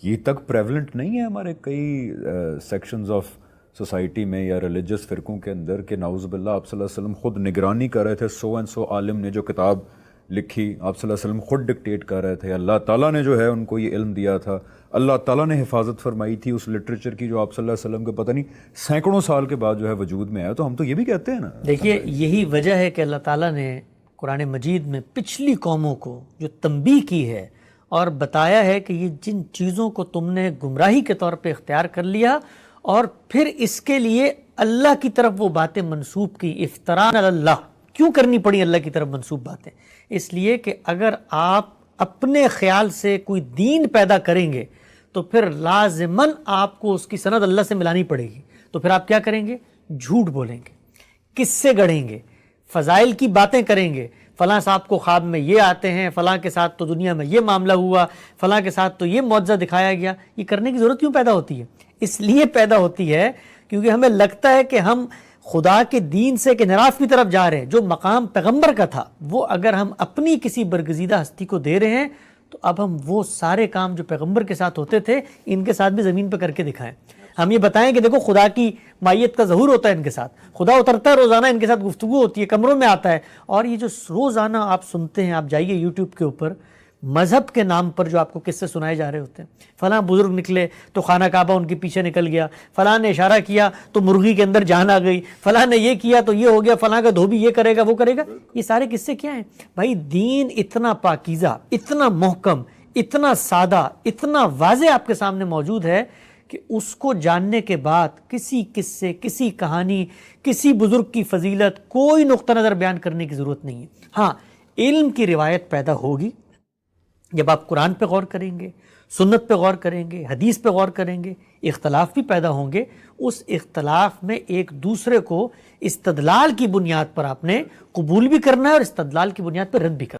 یہ تک پریولنٹ نہیں ہے ہمارے کئی سیکشنز آف سوسائٹی میں یا ریلیجس فرقوں کے اندر کہ نعوذ باللہ آپ صلی اللہ علیہ وسلم خود نگرانی کر رہے تھے، سو اینڈ سو عالم نے جو کتاب لکھی آپ صلی اللہ علیہ وسلم خود ڈکٹیٹ کر رہے تھے، اللہ تعالیٰ نے جو ہے ان کو یہ علم دیا تھا، اللہ تعالیٰ نے حفاظت فرمائی تھی اس لٹریچر کی جو آپ صلی اللہ علیہ وسلم کے پتہ نہیں سینکڑوں سال کے بعد جو ہے وجود میں آیا. تو ہم تو یہ بھی کہتے ہیں نا. دیکھیے یہی وجہ ہے کہ اللہ تعالیٰ نے قرآن مجید میں پچھلی قوموں کو جو تنبیہ کی ہے اور بتایا ہے کہ یہ جن چیزوں کو تم نے گمراہی کے طور پہ اختیار کر لیا اور پھر اس کے لیے اللہ کی طرف وہ باتیں منسوب کی، افتراء علی اللہ کیوں کرنی پڑی اللہ کی طرف منسوب باتیں؟ اس لیے کہ اگر آپ اپنے خیال سے کوئی دین پیدا کریں گے تو پھر لازماً آپ کو اس کی سند اللہ سے ملانی پڑے گی. تو پھر آپ کیا کریں گے؟ جھوٹ بولیں گے، قصے گڑھیں گے، فضائل کی باتیں کریں گے، فلاں صاحب کو خواب میں یہ آتے ہیں، فلاں کے ساتھ تو دنیا میں یہ معاملہ ہوا، فلاں کے ساتھ تو یہ معجزہ دکھایا گیا. یہ کرنے کی ضرورت کیوں پیدا ہوتی ہے؟ اس لیے پیدا ہوتی ہے کیونکہ ہمیں لگتا ہے کہ ہم خدا کے دین سے ایک انحراف کی طرف جا رہے ہیں. جو مقام پیغمبر کا تھا وہ اگر ہم اپنی کسی برگزیدہ ہستی کو دے رہے ہیں تو اب ہم وہ سارے کام جو پیغمبر کے ساتھ ہوتے تھے ان کے ساتھ بھی زمین پہ کر کے دکھائیں. ہم یہ بتائیں کہ دیکھو خدا کی مائیت کا ظہور ہوتا ہے ان کے ساتھ، خدا اترتا ہے روزانہ ان کے ساتھ گفتگو ہوتی ہے، کمروں میں آتا ہے. اور یہ جو روزانہ آپ سنتے ہیں، آپ جائیے یوٹیوب کے اوپر مذہب کے نام پر جو آپ کو قصے سنائے جا رہے ہوتے ہیں، فلاں بزرگ نکلے تو خانہ کعبہ ان کے پیچھے نکل گیا، فلاں نے اشارہ کیا تو مرغی کے اندر جان آ گئی، فلاں نے یہ کیا تو یہ ہو گیا، فلاں کا دھوبی یہ کرے گا وہ کرے گا. یہ سارے قصے کیا ہیں بھائی؟ دین اتنا پاکیزہ، اتنا محکم، اتنا سادہ، اتنا واضح آپ کے سامنے موجود ہے کہ اس کو جاننے کے بعد کسی قصے، کسی کہانی، کسی بزرگ کی فضیلت، کوئی نقطہ نظر بیان کرنے کی ضرورت نہیں ہے. ہاں علم کی روایت پیدا ہوگی جب آپ قرآن پہ غور کریں گے، سنت پہ غور کریں گے، حدیث پہ غور کریں گے. اختلاف بھی پیدا ہوں گے، اس اختلاف میں ایک دوسرے کو استدلال کی بنیاد پر آپ نے قبول بھی کرنا ہے اور استدلال کی بنیاد پر رد بھی کرنا ہے.